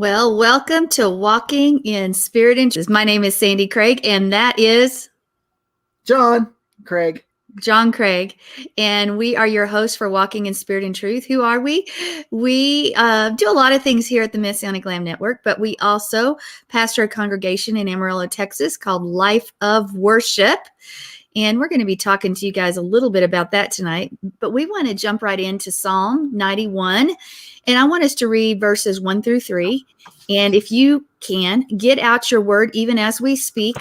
Well, welcome to Walking in Spirit and Truth. My name is Sandi Craig, and that is John Craig. John Craig, and we are your hosts for Walking in Spirit and Truth. Who are we? We do a lot of things here at the Messianic Lamb Network, but we also pastor a congregation in Amarillo, Texas called Life of Worship. And we're going to be talking to you guys a little bit about that tonight, but we want to jump right into Psalm 91. And I want us to read verses 1 through 3. And if you can, get out your word even as we speak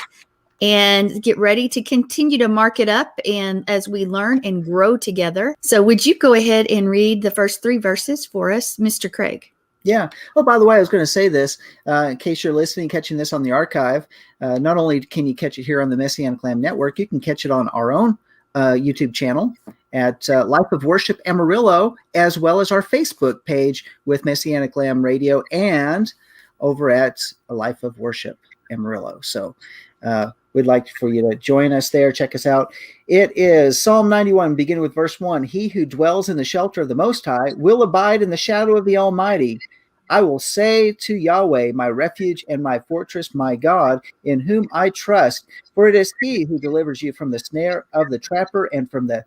and get ready to continue to mark it up and as we learn and grow together. So would you go ahead and read the first 3 verses for us, Mr. Craig? Yeah. Oh, by the way, I was going to say this in case you're listening, catching this on the archive. Not only can you catch it here on the Messianic Lamb Network, you can catch it on our own YouTube channel at Life of Worship Amarillo, as well as our Facebook page with Messianic Lamb Radio and over at Life of Worship Amarillo. So we'd like for you to join us there. Check us out. It is Psalm 91, beginning with verse 1. He who dwells in the shelter of the Most High will abide in the shadow of the Almighty. I will say to Yahweh, my refuge and my fortress, my God, in whom I trust. For it is he who delivers you from the snare of the trapper and from the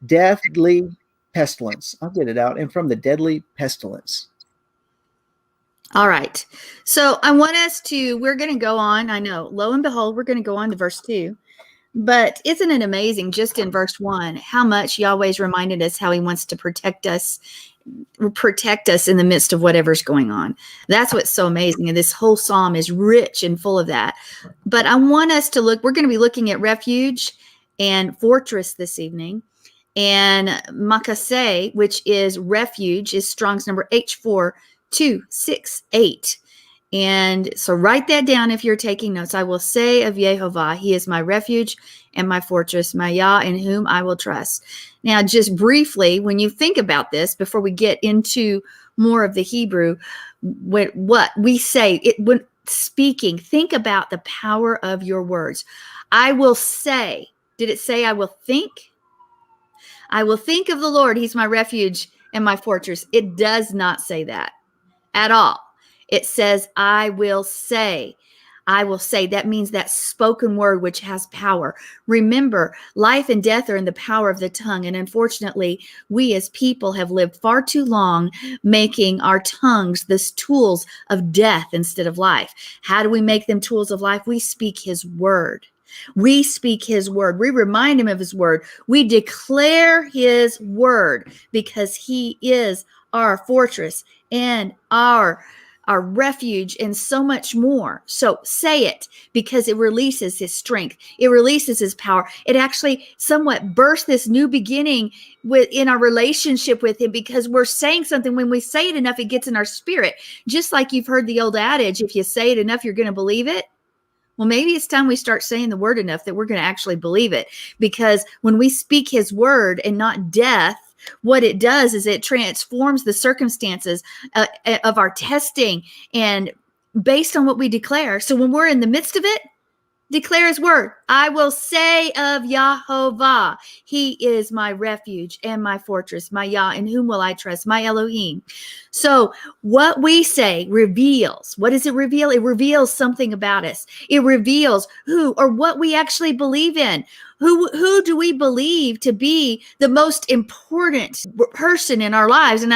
deadly pestilence. I'll get it out. And from the deadly pestilence. All right. So I want us to, we're going to go on. I know, lo and behold, we're going to go on to verse 2. But isn't it amazing just in verse 1 how much Yahweh's reminded us how he wants to protect us in the midst of whatever's going on. That's what's so amazing. And this whole psalm is rich and full of that. But I want us to look, we're going to be looking at refuge and fortress this evening. And makase, which is refuge, is Strong's number H4268. And so write that down if you're taking notes. I will say of Yehovah, he is my refuge and my fortress, my Yah, in whom I will trust. Now, just briefly, when you think about this, before we get into more of the Hebrew, what we say, when speaking, think about the power of your words. I will say, did it say I will think? I will think of the Lord. He's my refuge and my fortress. It does not say that at all. It says, I will say. I will say. That means that spoken word which has power. Remember, life and death are in the power of the tongue. And unfortunately, we as people have lived far too long making our tongues the tools of death instead of life. How do we make them tools of life? We speak his word. We speak his word. We remind him of his word. We declare his word because he is our fortress and our refuge and so much more. So say it because it releases his strength. It releases his power. It actually somewhat bursts this new beginning in our relationship with him because we're saying something. When we say it enough, it gets in our spirit. Just like you've heard the old adage, if you say it enough, you're going to believe it. Well, maybe it's time we start saying the word enough that we're going to actually believe it. Because when we speak his word and not death, what it does is it transforms the circumstances of our testing and based on what we declare. So when we're in the midst of it, declare his word. I will say of Yahovah, he is my refuge and my fortress, my Yah, in whom will I trust, my Elohim. So what we say reveals. What does it reveal? It reveals something about us. It reveals who or what we actually believe in. Who do we believe to be the most important person in our lives? And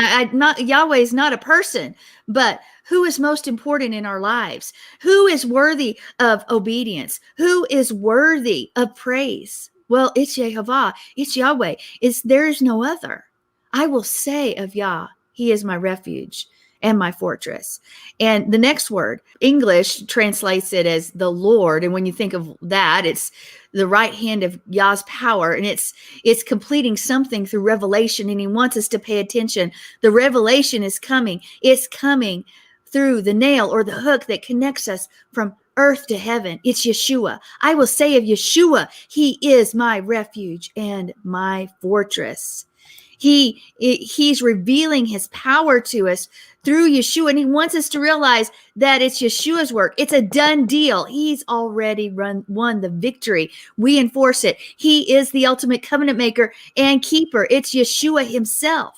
Yahweh is not a person, but who is most important in our lives? Who is worthy of obedience? Who is worthy of praise? Well, it's Yehovah. It's Yahweh. There is no other. I will say of Yah, he is my refuge and my fortress. And the next word, English translates it as the Lord. And when you think of that, it's the right hand of Yah's power. And it's completing something through revelation. And he wants us to pay attention. The revelation is coming. It's coming through the nail or the hook that connects us from earth to heaven. It's Yeshua. I will say of Yeshua, he is my refuge and my fortress. He's revealing his power to us through Yeshua, and he wants us to realize that it's Yeshua's work. It's a done deal. He's already won the victory. We enforce it. He is the ultimate covenant maker and keeper. It's Yeshua himself.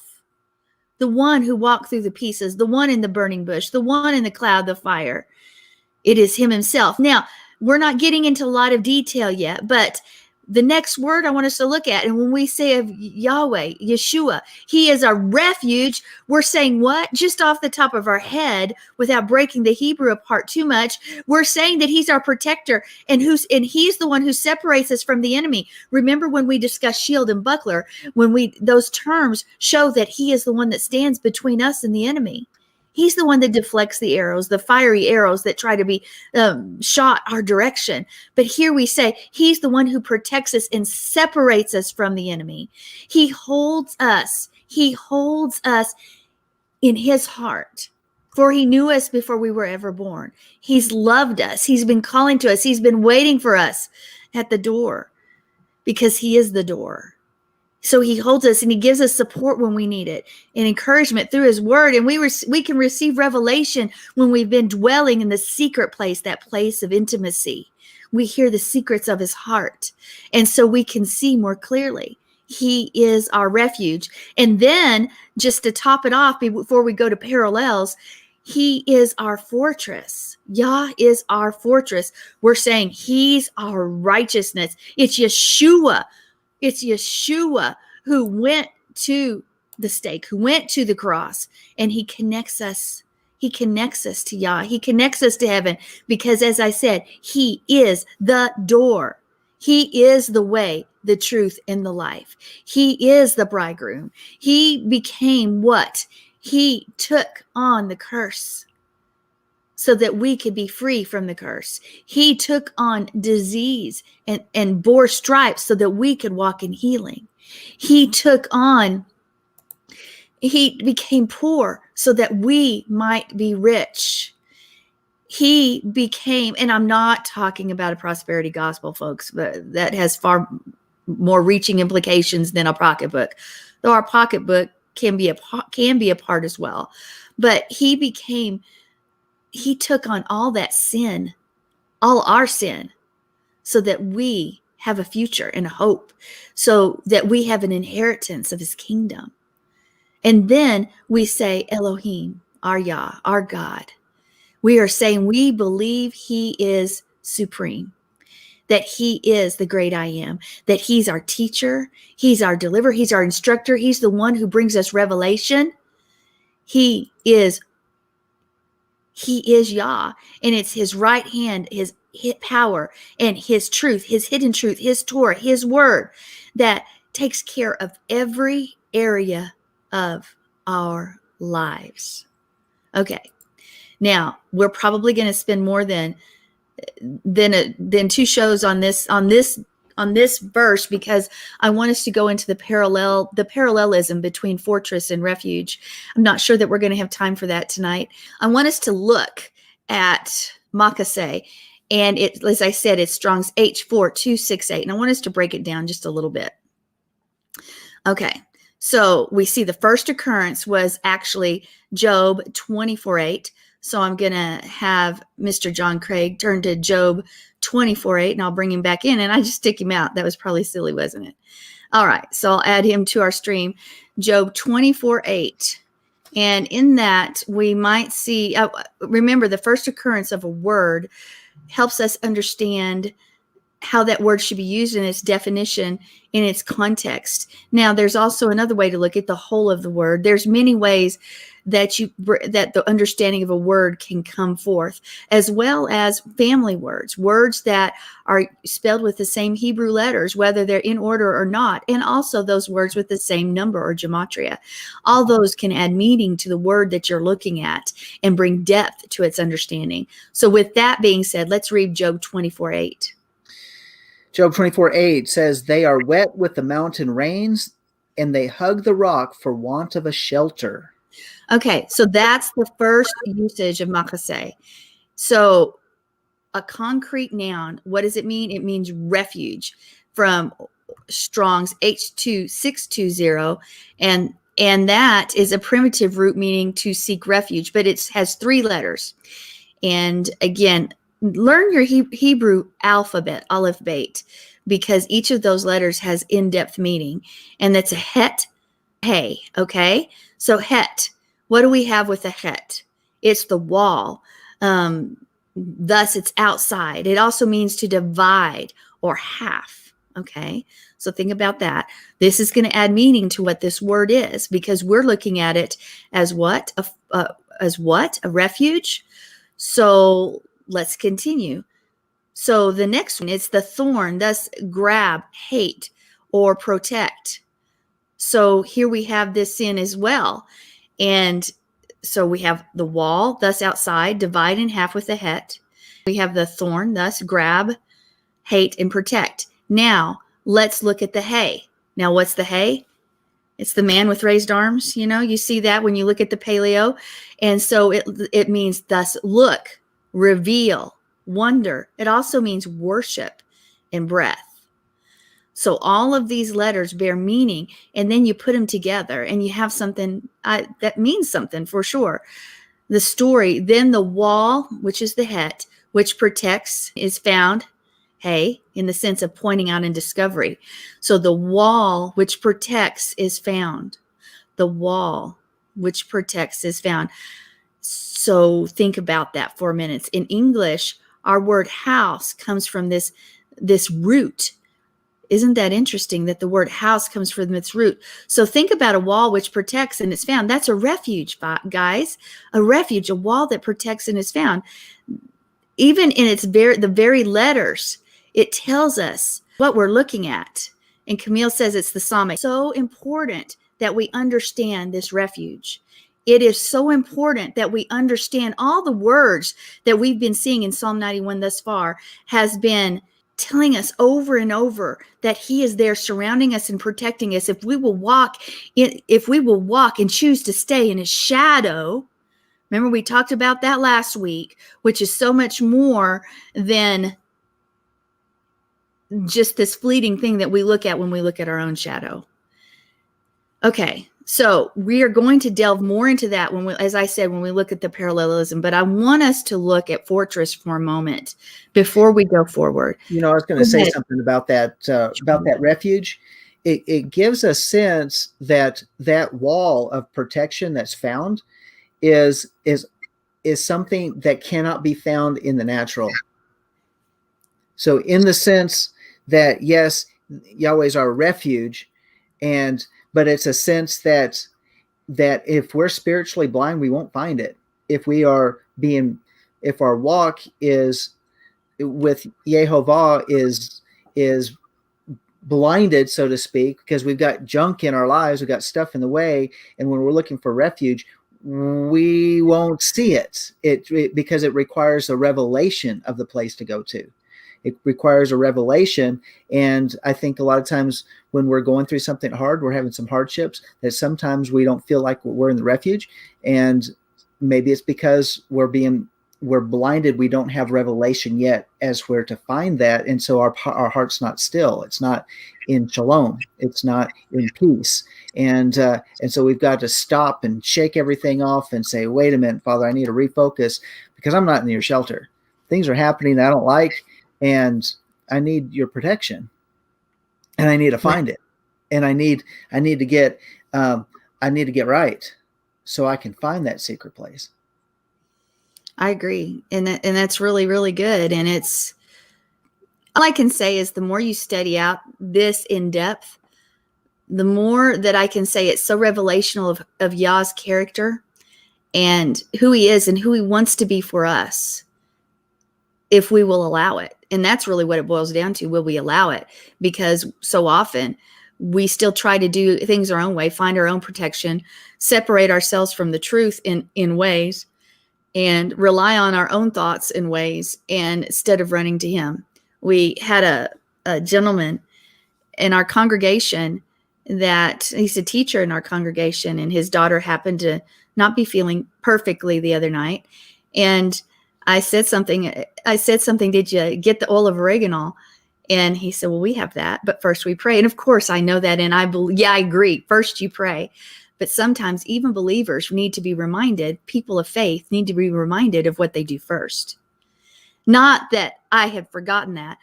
the one who walked through the pieces, the one in the burning bush, the one in the cloud, the fire. It is him himself. Now, we're not getting into a lot of detail yet, but the next word I want us to look at, and when we say of Yahweh, Yeshua, he is our refuge, we're saying what? Just off the top of our head, without breaking the Hebrew apart too much, we're saying that he's our protector, and he's the one who separates us from the enemy. Remember when we discussed shield and buckler, those terms show that he is the one that stands between us and the enemy. He's the one that deflects the arrows, the fiery arrows that try to be shot our direction. But here we say he's the one who protects us and separates us from the enemy. He holds us. He holds us in his heart. For he knew us before we were ever born. He's loved us. He's been calling to us. He's been waiting for us at the door because he is the door. So he holds us and he gives us support when we need it and encouragement through his word. And we can receive revelation when we've been dwelling in the secret place, that place of intimacy. We hear the secrets of his heart. And so we can see more clearly. He is our refuge. And then just to top it off before we go to parallels, he is our fortress. Yah is our fortress. We're saying he's our righteousness. It's Yeshua. It's Yeshua who went to the stake, who went to the cross, and he connects us. He connects us to Yah. He connects us to heaven because, as I said, he is the door. He is the way, the truth, and the life. He is the bridegroom. He became what? He took on the curse so that we could be free from the curse. He took on disease and bore stripes so that we could walk in healing. He became poor so that we might be rich. He became, and I'm not talking about a prosperity gospel, folks, but that has far more reaching implications than a pocketbook, though our pocketbook can be a part as well. But he took on all that sin, all our sin, so that we have a future and a hope, so that we have an inheritance of his kingdom. And then we say Elohim, our Yah, our God. We are saying we believe he is supreme, that he is the great I am, that he's our teacher, he's our deliverer, he's our instructor, he's the one who brings us revelation. He is Yah, and it's his right hand, his power, and his truth, his hidden truth, his Torah, his word that takes care of every area of our lives. Okay. Now, we're probably going to spend more than 2 shows on this verse because I want us to go into the parallelism between fortress and refuge. I'm not sure that we're going to have time for that tonight. I want us to look at Makaseh, and as I said, it's Strong's H4268, and I want us to break it down just a little bit. Okay, so we see the first occurrence was actually Job 24:8. So I'm going to have Mr. John Craig turn to Job 24:8, and I'll bring him back in, and I just stick him out. That was probably silly, wasn't it? All right, so I'll add him to our stream, Job 24:8. And in that, we might see, remember, the first occurrence of a word helps us understand how that word should be used in its definition, in its context. Now, there's also another way to look at the whole of the word. There's many ways that the understanding of a word can come forth, as well as family words that are spelled with the same Hebrew letters, whether they're in order or not, and also those words with the same number or gematria. All those can add meaning to the word that you're looking at and bring depth to its understanding. So with that being said, let's read Job 24:8. Job 24:8 says, "They are wet with the mountain rains, and they hug the rock for want of a shelter." Okay, so that's the first usage of Makaseh. So a concrete noun, what does it mean? It means refuge, from Strong's H2620, and that is a primitive root meaning to seek refuge, but it has 3 letters. And again, learn your Hebrew alphabet, Aleph Bet, because each of those letters has in-depth meaning. And that's a het, Hey, okay? So het, what do we have with a het? It's the wall. Thus, it's outside. It also means to divide or half, okay? So think about that. This is going to add meaning to what this word is, because we're looking at it as what? A refuge? So let's continue. So the next one, it's the thorn, thus grab, hate, or protect. So here we have this sin as well. And so we have the wall, thus outside, divide in half with a het. We have the thorn, thus grab, hate, and protect. Now, let's look at the hay. Now, what's the hay? It's the man with raised arms. You see that when you look at the paleo. And so it means thus look, reveal, wonder. It also means worship and breath. So all of these letters bear meaning, and then you put them together and you have something that means something for sure. The story, then the wall, which is the het, which protects, is found, hey, in the sense of pointing out and discovery. So the wall which protects is found. The wall which protects is found. So think about that for a minute. In English, our word house comes from this root. Isn't that interesting that the word house comes from its root? So think about a wall which protects and is found. That's a refuge, guys. A refuge, a wall that protects and is found. Even in the very letters, it tells us what we're looking at. And Camille says it's the psalm. It's so important that we understand this refuge. It is so important that we understand all the words that we've been seeing in Psalm 91 thus far has been telling us over and over that he is there surrounding us and protecting us. If we will walk and choose to stay in his shadow. Remember, we talked about that last week, which is so much more than just this fleeting thing that we look at when we look at our own shadow. Okay, so we are going to delve more into that as I said, when we look at the parallelism, but I want us to look at fortress for a moment before we go forward. I was going to say something about that refuge. It gives a sense that wall of protection that's found is something that cannot be found in the natural. So in the sense that, yes, Yahweh's our refuge, but it's a sense that if we're spiritually blind, we won't find it. If our walk is with Yehovah is blinded, so to speak, because we've got junk in our lives, we've got stuff in the way, and when we're looking for refuge, we won't see it because it requires a revelation of the place to go to. It requires a revelation. And I think a lot of times when we're going through something hard, we're having some hardships, that sometimes we don't feel like we're in the refuge. And maybe it's because we're blinded. We don't have revelation yet as where to find that. And so our heart's not still. It's not in shalom. It's not in peace. And so we've got to stop and shake everything off and say, wait a minute, Father, I need to refocus because I'm not in your shelter. Things are happening that I don't like, and I need your protection, and I need to find it. And I need to get right so I can find that secret place. I agree. And that's really, really good. And all I can say is the more you study out this in depth, the more that I can say it's so revelational of Yah's character and who he is and who he wants to be for us, if we will allow it. And that's really what it boils down to. Will we allow it? Because so often we still try to do things our own way, find our own protection, separate ourselves from the truth in ways, and rely on our own thoughts in ways, and instead of running to him. We had a gentleman in our congregation that he's a teacher in our congregation, and his daughter happened to not be feeling perfectly the other night. And I said something, did you get the oil of oregano? And he said, well, we have that, but first we pray. And of course I know that. And I agree. First you pray. But sometimes even believers need to be reminded, people of faith need to be reminded of what they do first. Not that I have forgotten that,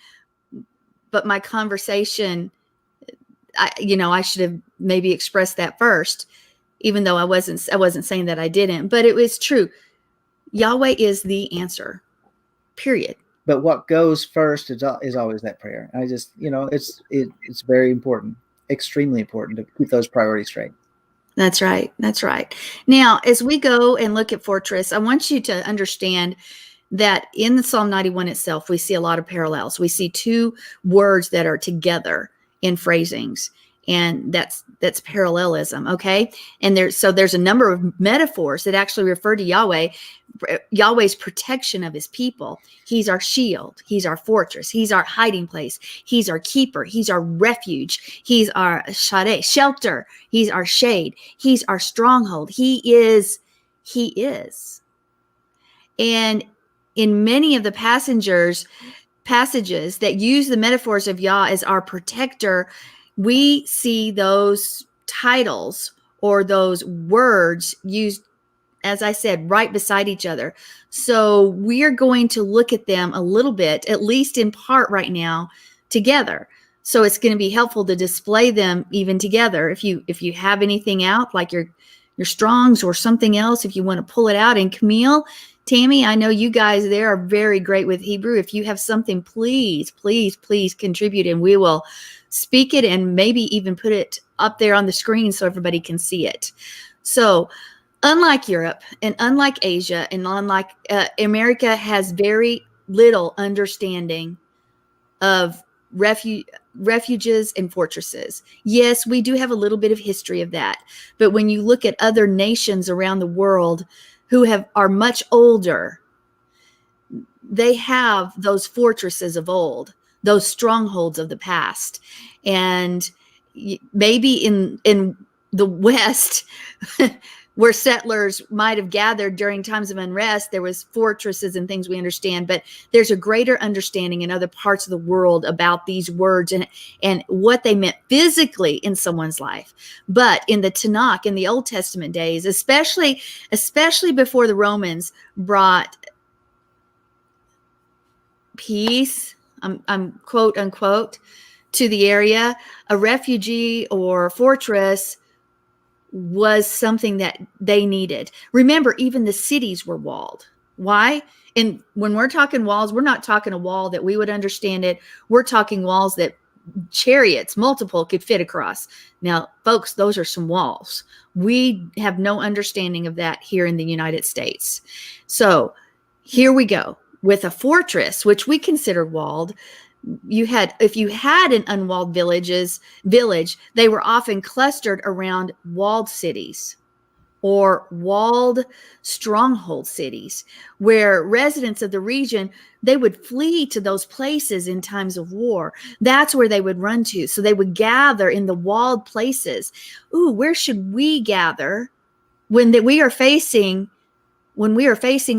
but my conversation, I should have maybe expressed that first, even though I wasn't saying that I didn't, but it was true. Yahweh is the answer, period. But what goes first is always that prayer. I just, it's very important, extremely important to keep those priorities straight. That's right. That's right. Now, as we go and look at fortress, I want you to understand that in the Psalm 91 itself, we see a lot of parallels. We see two words that are together in phrasings, and that's parallelism. Okay. And there's a number of metaphors that actually refer to Yahweh's protection of his people. He's our shield. He's our fortress. He's our hiding place. He's our keeper. He's our refuge. He's our shelter. He's our shade. He's our stronghold. He is. And in many of the passages that use the metaphors of Yah as our protector, we see those titles or those words used, as I said, right beside each other. So we are going to look at them a little bit, at least in part right now, together. So it's going to be helpful to display them even together. If you have anything out, like your Strongs or something else, if you want to pull it out. And Camille, Tammy, I know you guys there are very great with Hebrew. If you have something, please contribute, and we will speak it and maybe even put it up there on the screen so everybody can see it. So unlike Europe and unlike Asia and unlike America has very little understanding of refuges and fortresses. Yes, we do have a little bit of history of that. But when you look at other nations around the world who are much older, they have those fortresses of old, those strongholds of the past. And maybe in the West, where settlers might have gathered during times of unrest, there was fortresses and things we understand, but there's a greater understanding in other parts of the world about these words and what they meant physically in someone's life. But in the Tanakh, in the Old Testament days, especially before the Romans brought peace, I'm quote unquote, to the area, a refugee or fortress was something that they needed. Remember, even the cities were walled. Why? And when we're talking walls, we're not talking a wall that we would understand it. We're talking walls that chariots, multiple, could fit across. Now, folks, those are some walls. We have no understanding of that here in the United States. So here we go. With a fortress, which we consider walled, if you had an unwalled village, they were often clustered around walled cities or walled stronghold cities, where residents of the region, they would flee to those places in times of war. That's where they would run to. So they would gather in the walled places. Ooh, where should we gather when we are facing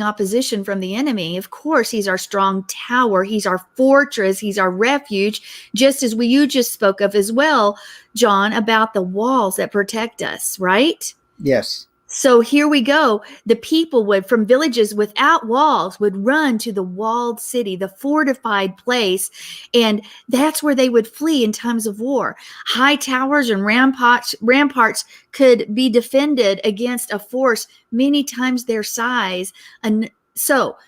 opposition from the enemy? Of course, he's our strong tower. He's our fortress. He's our refuge, just as you just spoke of as well, John, about the walls that protect us, right? Yes. So here we go. The people from villages without walls would run to the walled city, the fortified place, and that's where they would flee in times of war. High towers and ramparts could be defended against a force many times their size. And so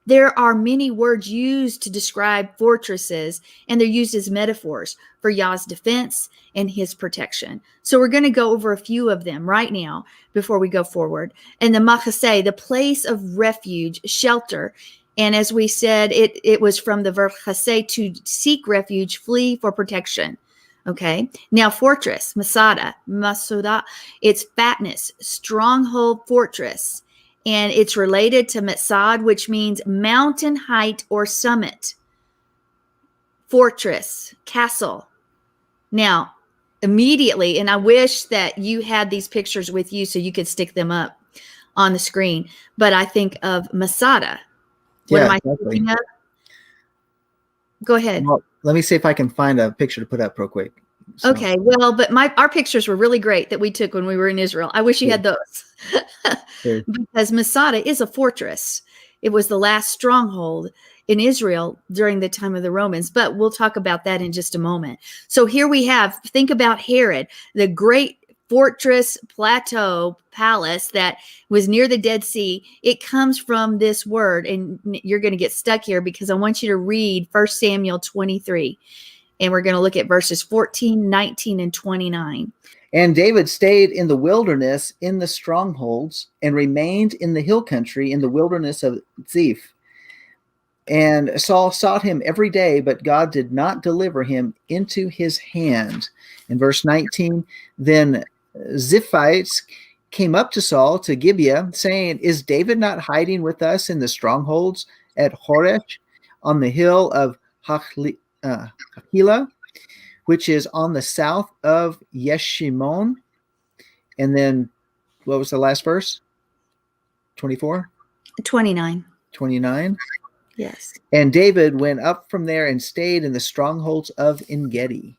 there are many words used to describe fortresses, and they're used as metaphors for Yah's defense and his protection. So we're going to go over a few of them right now before we go forward. And the machaseh, the place of refuge, shelter. And as we said, it was from the verb chaseh, to seek refuge, flee for protection. Okay. Now, fortress, masada, it's fatness, stronghold, fortress. And it's related to Metzad, which means mountain height or summit. Fortress, castle. Now, immediately, and I wish that you had these pictures with you so you could stick them up on the screen, but I think of Masada. What am I thinking of? Go ahead. Well, let me see if I can find a picture to put up real quick. So. Okay, well, but our pictures were really great that we took when we were in Israel. I wish you had those. Because Masada is a fortress. It was the last stronghold. in Israel during the time of the Romans, but we'll talk about that in just a moment. So here we have, think about Herod, the great fortress, plateau, palace that was near the Dead Sea. It comes from this word, and you're going to get stuck here because I want you to read 1 Samuel 23, and we're going to look at verses 14, 19, and 29. And David stayed in the wilderness in the strongholds and remained in the hill country in the wilderness of Ziph. And Saul sought him every day, but God did not deliver him into his hand. In verse 19, then Ziphites came up to Saul to Gibeah, saying, is David not hiding with us in the strongholds at Horesh on the hill of Hachilah, which is on the south of Yeshimon? And then what was the last verse? 24? 29. 29. Yes. And David went up from there and stayed in the strongholds of En-Gedi.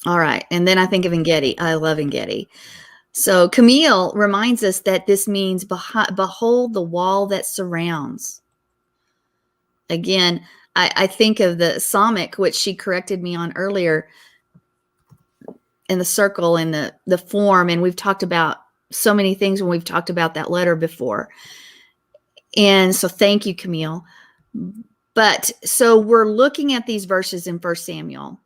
All right. And then I think of En-Gedi. I love En-Gedi. So Camille reminds us that this means behold the wall that surrounds. Again, I think of the Psalmic, which she corrected me on earlier, in the circle and the form. And we've talked about so many things when we've talked about that letter before. And so thank you, Camille. But so we're looking at these verses in 1 Samuel.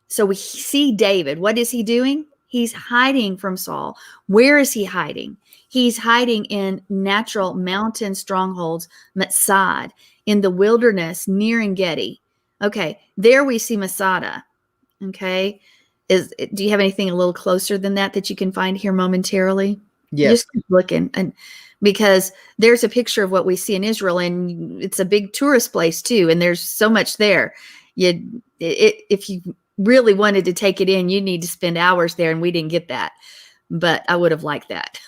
So we see David. What is he doing? He's hiding from Saul. Where is he hiding? He's hiding in natural mountain strongholds, Masad, in the wilderness near En-Gedi. Okay, there we see Masada. Okay, do you have anything a little closer than that you can find here momentarily? Yes. Just keep looking, and because there's a picture of what we see in Israel, and it's a big tourist place too, and there's so much there. If you really wanted to take it in, you need to spend hours there, and we didn't get that, but I would have liked that.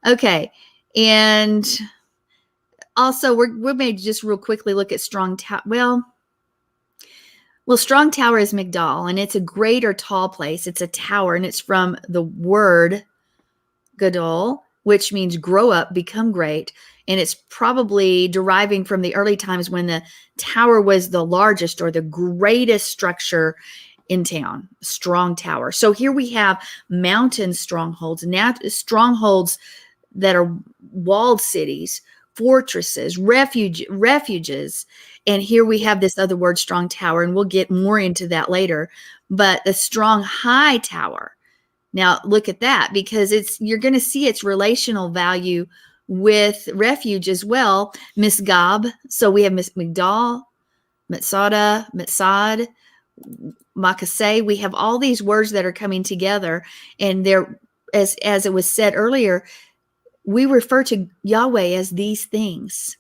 Okay, and also we may just real quickly look at Strong Tower. Well, Strong Tower is Migdal, and it's a great or tall place. It's a tower, and it's from the word Gadol, which means grow up, become great. And it's probably deriving from the early times when the tower was the largest or the greatest structure in town, strong tower. So here we have mountain strongholds, strongholds that are walled cities, fortresses, refuges. And here we have this other word, strong tower, and we'll get more into that later. But the strong high tower. Now look at that, because you're going to see its relational value with refuge as well. Misgab. So we have Migdal, Mitzada, Mitzad, Makaseh. We have all these words that are coming together, and they're, as it was said earlier, we refer to Yahweh as these things.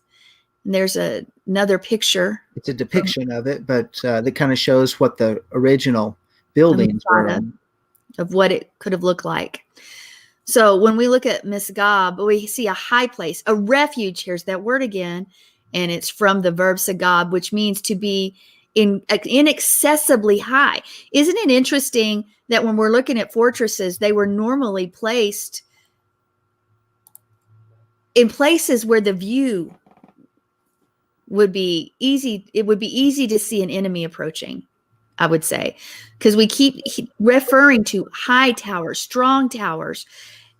And there's another picture. It's a depiction of it, but that kind of shows what the original buildings were. Of what it could have looked like. So when we look at Misgab, we see a high place, a refuge. Here's that word again, and it's from the verb sagab, which means to be inaccessibly high. Isn't it interesting that when we're looking at fortresses, they were normally placed in places where the view would be easy. It would be easy to see an enemy approaching, I would say, because we keep referring to high towers, strong towers,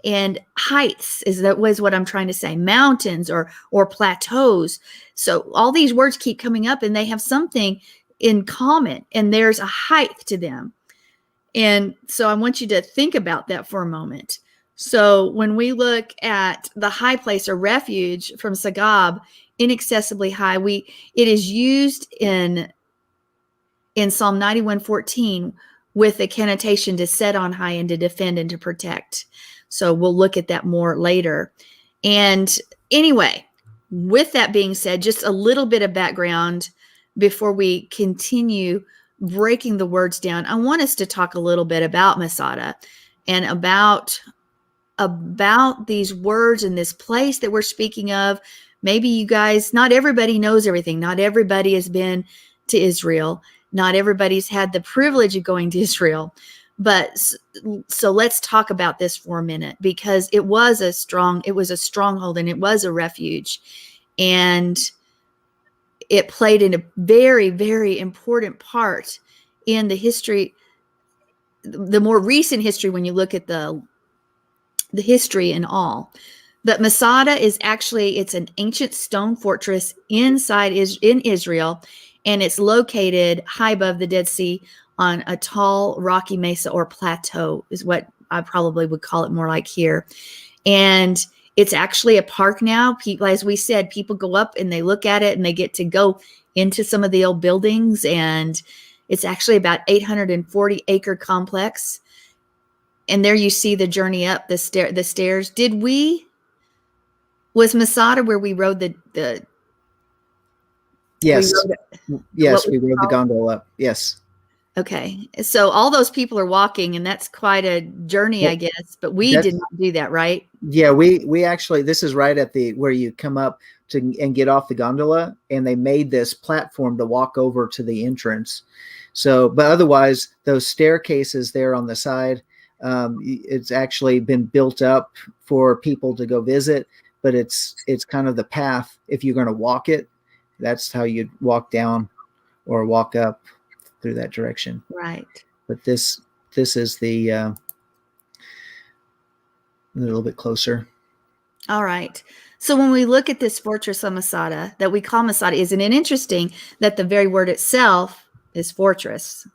and heights was what I'm trying to say, mountains or plateaus. So all these words keep coming up, and they have something in common, and there's a height to them. And so I want you to think about that for a moment. So when we look at the high place or refuge from Sagab, inaccessibly high, it is used in Psalm 91:14 with a connotation to set on high and to defend and to protect. So we'll look at that more later. And anyway, with that being said, just a little bit of background before we continue breaking the words down. I want us to talk a little bit about Masada and about these words and this place that we're speaking of. Maybe you guys, not everybody knows everything. Not everybody has been to Israel. Not everybody's had the privilege of going to Israel. But so let's talk about this for a minute, because it was a stronghold, and it was a refuge. And it played in a very, very important part in the history, the more recent history, when you look at the history and all. But Masada is actually, it's an ancient stone fortress in Israel, and it's located high above the Dead Sea on a tall rocky mesa or plateau, is what I probably would call it more like here. And it's actually a park now. People, as we said, people go up and they look at it and they get to go into some of the old buildings. And it's actually about 840-acre complex. And there you see the journey up the stairs. Was Masada where we rode the Yes. Yes, we rode the called? gondola up. Yes. Okay. So all those people are walking, and that's quite a journey, I guess. But we did not do that, right? Yeah, we actually, this is right at where you come up and get off the gondola, and they made this platform to walk over to the entrance. So, but otherwise, those staircases there on the side, it's actually been built up for people to go visit, but it's kind of the path. If you're going to walk it, that's how you'd walk down or walk up through that direction. Right. But this is a little bit closer. All right. So when we look at this fortress of Masada that we call Masada, isn't it interesting that the very word itself is fortress?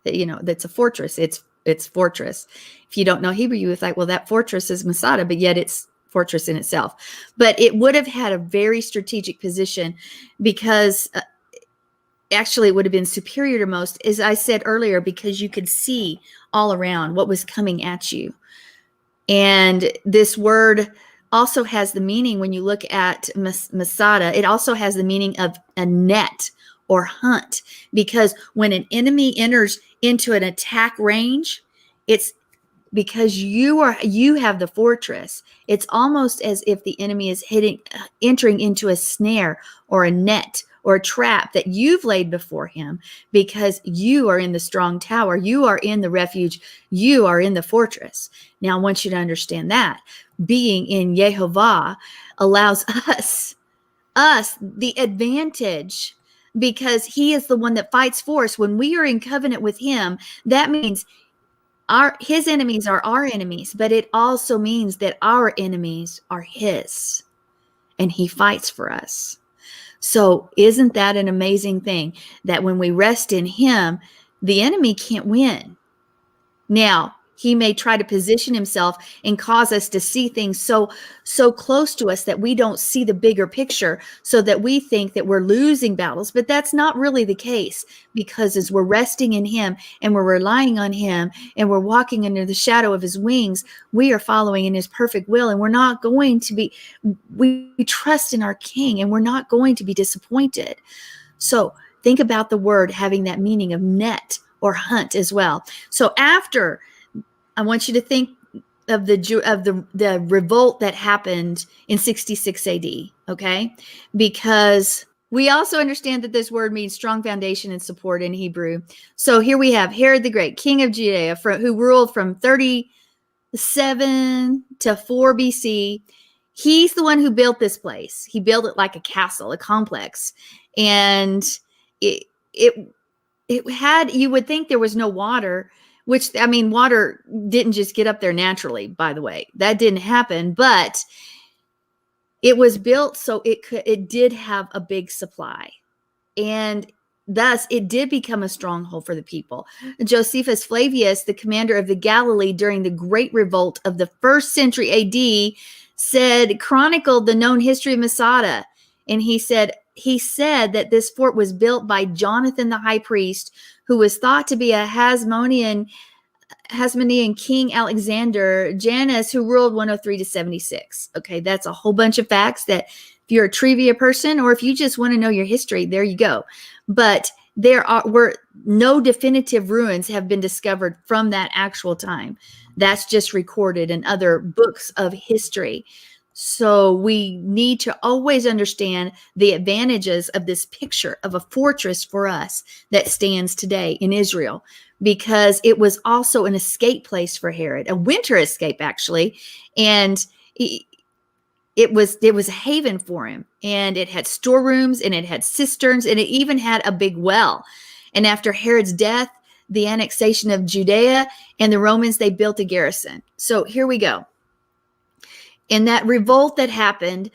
You know, that's a fortress. It's fortress. If you don't know Hebrew, you would think, well, that fortress is Masada, but yet it's fortress in itself. But it would have had a very strategic position because actually it would have been superior to most, as I said earlier, because you could see all around what was coming at you. And this word also has the meaning, when you look at Masada, it also has the meaning of a net or hunt, because when an enemy enters into an attack range, it's because you have the fortress. It's almost as if the enemy is entering into a snare or a net or a trap that you've laid before him, because you are in the strong tower, you are in the refuge, you are in the fortress. Now, I want you to understand that being in Yehovah allows us the advantage, because he is the one that fights for us. When we are in covenant with him, that means his enemies are our enemies, but it also means that our enemies are his, and he fights for us. So isn't that an amazing thing, that when we rest in him, the enemy can't win? Now, he may try to position himself and cause us to see things so close to us that we don't see the bigger picture, so that we think that we're losing battles. But that's not really the case, because as we're resting in him and we're relying on him and we're walking under the shadow of his wings, we are following in his perfect will, and we're not going to be, we trust in our King, and we're not going to be disappointed. So think about the word having that meaning of net or hunt as well. So after, I want you to think of the revolt that happened in 66 AD, okay? Because we also understand that this word means strong foundation and support in Hebrew. So here we have Herod the Great, king of Judea, who ruled from 37 to 4 BC. He's the one who built this place. He built it like a castle, a complex. And it had, you would think there was no water, which, I mean, water didn't just get up there naturally, by the way. That didn't happen, but it was built so it did have a big supply. And thus, it did become a stronghold for the people. Josephus Flavius, the commander of the Galilee during the Great Revolt of the 1st century AD, chronicled the known history of Masada. And he said that this fort was built by Jonathan the high priest, who was thought to be a Hasmonean king Alexander Janus, who ruled 103 to 76. Okay, that's a whole bunch of facts that if you're a trivia person, or if you just want to know your history, there you go. But there were no definitive ruins have been discovered from that actual time. That's just recorded in other books of history. So we need to always understand the advantages of this picture of a fortress for us that stands today in Israel, because it was also an escape place for Herod, a winter escape, actually. And it was a haven for him, and it had storerooms, and it had cisterns, and it even had a big well. And after Herod's death, the annexation of Judea, and the Romans, they built a garrison. So here we go. In that revolt that happened,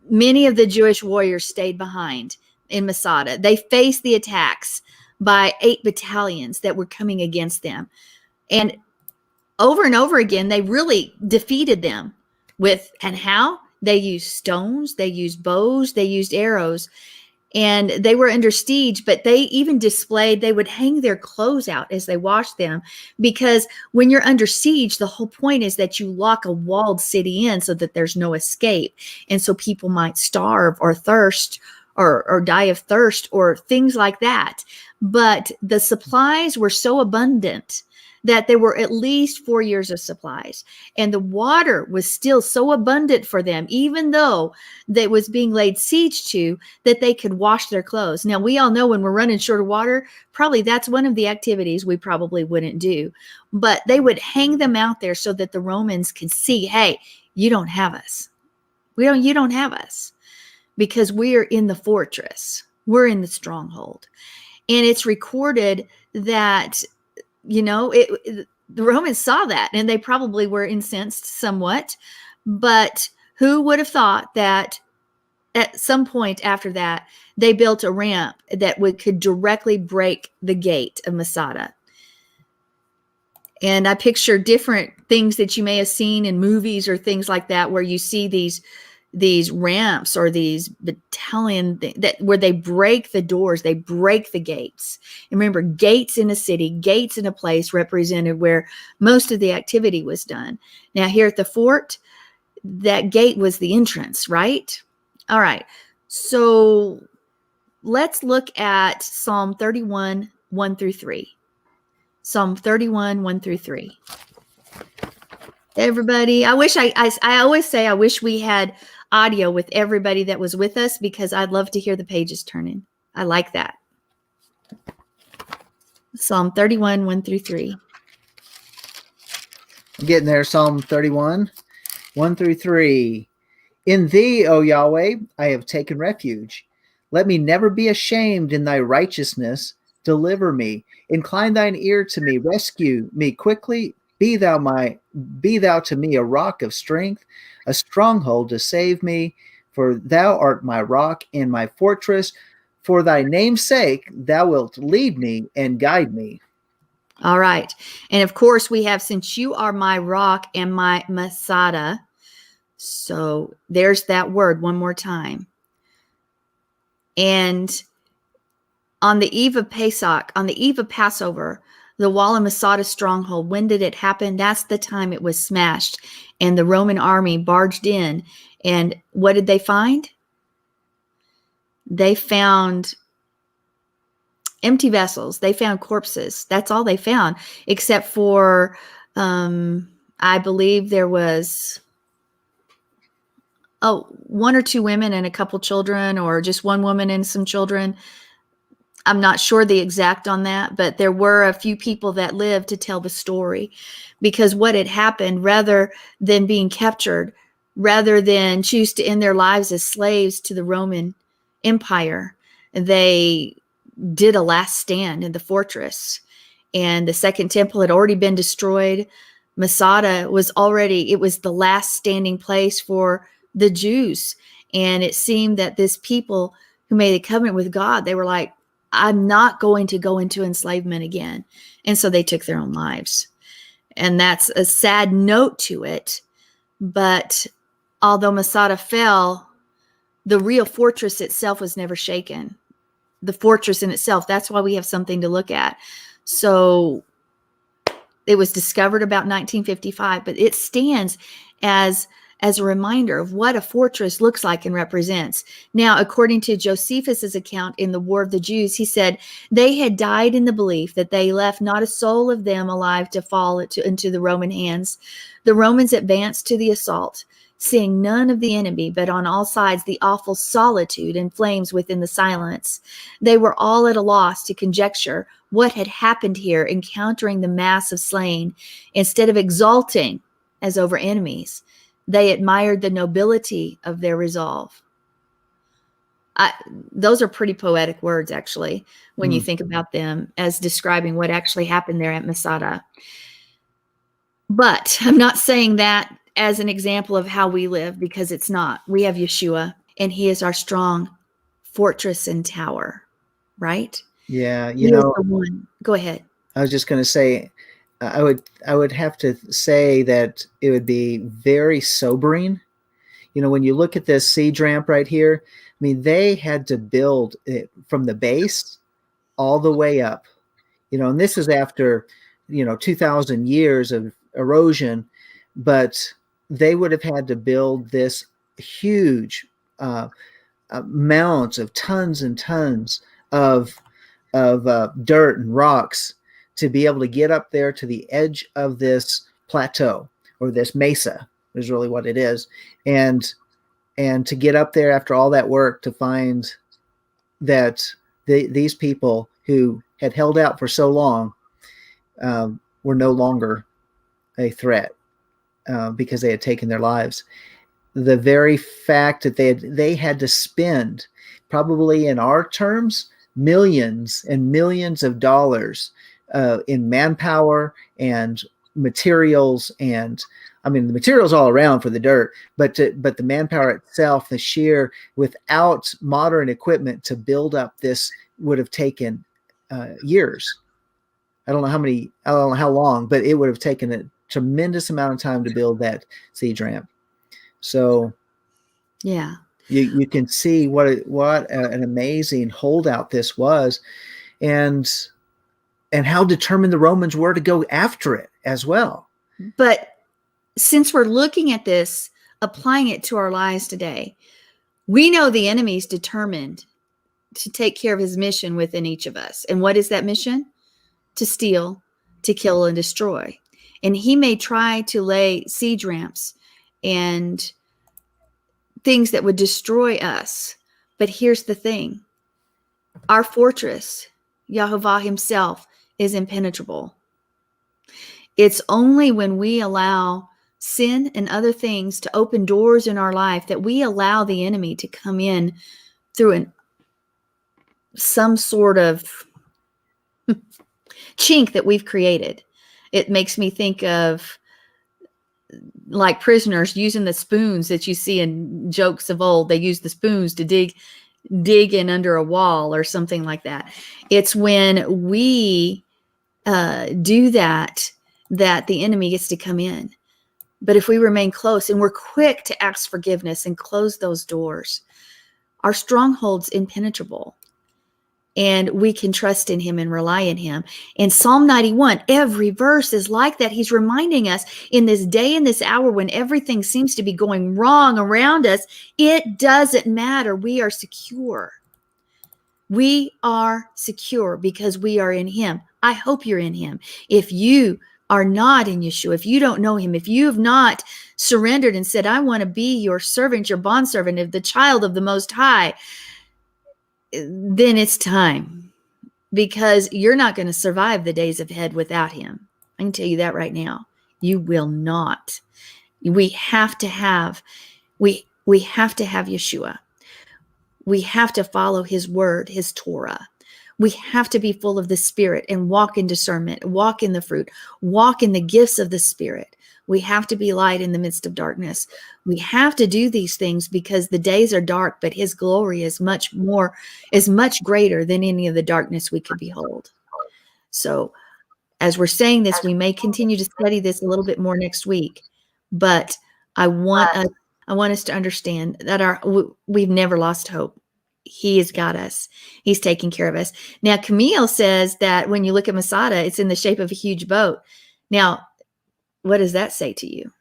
many of the Jewish warriors stayed behind in Masada. They faced the attacks by 8 battalions that were coming against them. And over again, they really defeated them and how? They used stones, they used bows, they used arrows, and they were under siege, but they even they would hang their clothes out as they washed them, because when you're under siege, the whole point is that you lock a walled city in so that there's no escape. And so people might starve or thirst or die of thirst or things like that. But the supplies were so abundant that there were at least 4 years of supplies. And the water was still so abundant for them, even though that was being laid siege to, that they could wash their clothes. Now, we all know when we're running short of water, probably that's one of the activities we probably wouldn't do. But they would hang them out there so that the Romans could see, hey, you don't have us. You don't have us, because we're in the fortress. We're in the stronghold. And it's recorded that the Romans saw that, and they probably were incensed somewhat. But who would have thought that at some point after that, they built a ramp that could directly break the gate of Masada? And I picture different things that you may have seen in movies or things like that, where you see these ramps or these battalion where they break the doors, they break the gates. And remember, gates in a city, gates in a place represented where most of the activity was done. Now here at the fort, that gate was the entrance, right? All right. So let's look at Psalm 31, 1 through 3. Psalm 31, 1 through 3. Everybody, I always say I wish we had audio with everybody that was with us, because I'd love to hear the pages turning. I like that. Psalm 31, 1 through 3. I'm getting there. Psalm 31, 1 through 3. In thee, O Yahweh, I have taken refuge. Let me never be ashamed. In thy righteousness, deliver me. Incline thine ear to me. Rescue me quickly. Be thou to me a rock of strength, a stronghold to save me. For thou art my rock and my fortress. For thy name's sake, thou wilt lead me and guide me. All right. And of course, we have, since you are my rock and my Masada. So there's that word one more time. And on the eve of Pesach, on the eve of Passover, the wall of Masada stronghold, when did it happen? That's the time it was smashed, and the Roman army barged in. And what did they find? They found empty vessels. They found corpses. That's all they found, except for, I believe there was, 1 or 2 women and a couple children, or just 1 woman and some children. I'm not sure the exact on that, but there were a few people that lived to tell the story, because what had happened, rather than being captured, rather than choose to end their lives as slaves to the Roman Empire, they did a last stand in the fortress. And the second temple had already been destroyed. Masada was it was the last standing place for the Jews. And it seemed that this people who made a covenant with God, they were like, I'm not going to go into enslavement again. And so they took their own lives. And that's a sad note to it. But although Masada fell, the real fortress itself was never shaken. The fortress in itself, that's why we have something to look at. So it was discovered about 1955, but it stands as a reminder of what a fortress looks like and represents. Now, according to Josephus's account in the War of the Jews, he said they had died in the belief that they left not a soul of them alive to fall into the Roman hands. The Romans advanced to the assault, seeing none of the enemy, but on all sides the awful solitude and flames within the silence. They were all at a loss to conjecture what had happened here, encountering the mass of slain, instead of exulting as over enemies. They admired the nobility of their resolve. Those are pretty poetic words, actually, when you think about them as describing what actually happened there at Masada. But I'm not saying that as an example of how we live, because it's not. We have Yeshua, and he is our strong fortress and tower, right? Yeah, He is the one. Go ahead. I was just going to say, I would have to say that it would be very sobering. When you look at this siege ramp right here, I mean, they had to build it from the base all the way up, and this is after, 2,000 years of erosion, but they would have had to build this huge amounts of tons and tons of dirt and rocks to be able to get up there to the edge of this plateau, or this mesa is really what it is. And to get up there after all that work to find that these people who had held out for so long were no longer a threat because they had taken their lives. The very fact that they had to spend, probably in our terms, millions and millions of dollars in manpower and materials, and I mean the materials all around for the dirt, but the manpower itself, the sheer, without modern equipment to build up this would have taken years. I don't know how long, but it would have taken a tremendous amount of time to build that siege ramp. So yeah, you can see what an amazing holdout this was, and how determined the Romans were to go after it as well. But since we're looking at this, applying it to our lives today, we know the enemy's determined to take care of his mission within each of us. And what is that mission? To steal, to kill, and destroy. And he may try to lay siege ramps and things that would destroy us. But here's the thing. Our fortress, Yahovah himself, is impenetrable. It's only when we allow sin and other things to open doors in our life that we allow the enemy to come in through some sort of chink that we've created. It makes me think of like prisoners using the spoons that you see in jokes of old. They use the spoons to dig in under a wall or something like that. It's when we do that the enemy gets to come in. But if we remain close and we're quick to ask forgiveness and close those doors, our stronghold's impenetrable. And we can trust in him and rely on him. In Psalm 91, every verse is like that. He's reminding us in this day and this hour when everything seems to be going wrong around us, it doesn't matter. We are secure. We are secure because we are in him. I hope you're in him. If you are not in Yeshua, if you don't know him, if you have not surrendered and said, I want to be your servant, your bondservant, of the child of the Most High, then it's time, because you're not going to survive the days ahead without him. I can tell you that right now. You will not. We have to have Yeshua. We have to follow his word, his Torah. We have to be full of the Spirit and walk in discernment, walk in the fruit, walk in the gifts of the Spirit. We have to be light in the midst of darkness. We have to do these things because the days are dark, but his glory is much greater than any of the darkness we could behold. So as we're saying this, we may continue to study this a little bit more next week, but I want us to understand that we've never lost hope. He has got us. He's taking care of us. Now, Camille says that when you look at Masada, it's in the shape of a huge boat. Now, what does that say to you?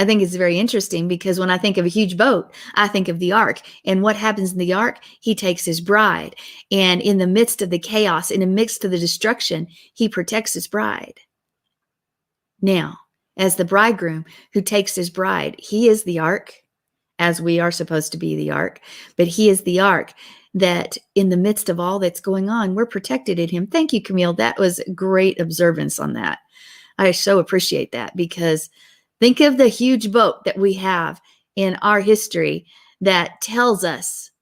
I think it's very interesting because when I think of a huge boat, I think of the ark. And what happens in the ark? He takes his bride. And in the midst of the chaos, in the midst of the destruction, he protects his bride. Now, as the bridegroom who takes his bride, he is the ark, as we are supposed to be the ark. But he is the ark that in the midst of all that's going on, we're protected in him. Thank you, Camille. That was great observance on that. I so appreciate that, because Think of the huge boat that we have in our history that tells us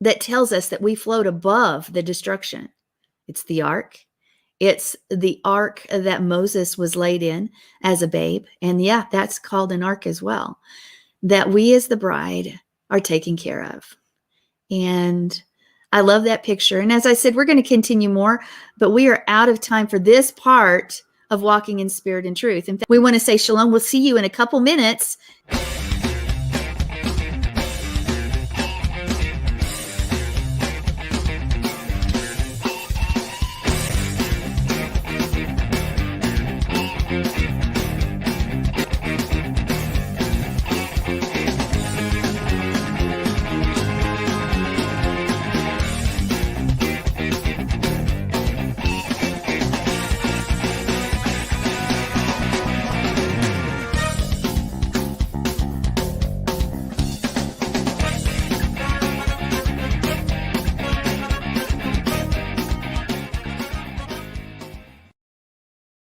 that we float above the destruction. It's the ark. It's the ark that Moses was laid in as a babe. And yeah, that's called an ark as well, that we as the bride are taken care of. And I love that picture. And as I said, we're going to continue more, but we are out of time for this part of walking in spirit and truth. In fact, we want to say shalom. We'll see you in a couple minutes.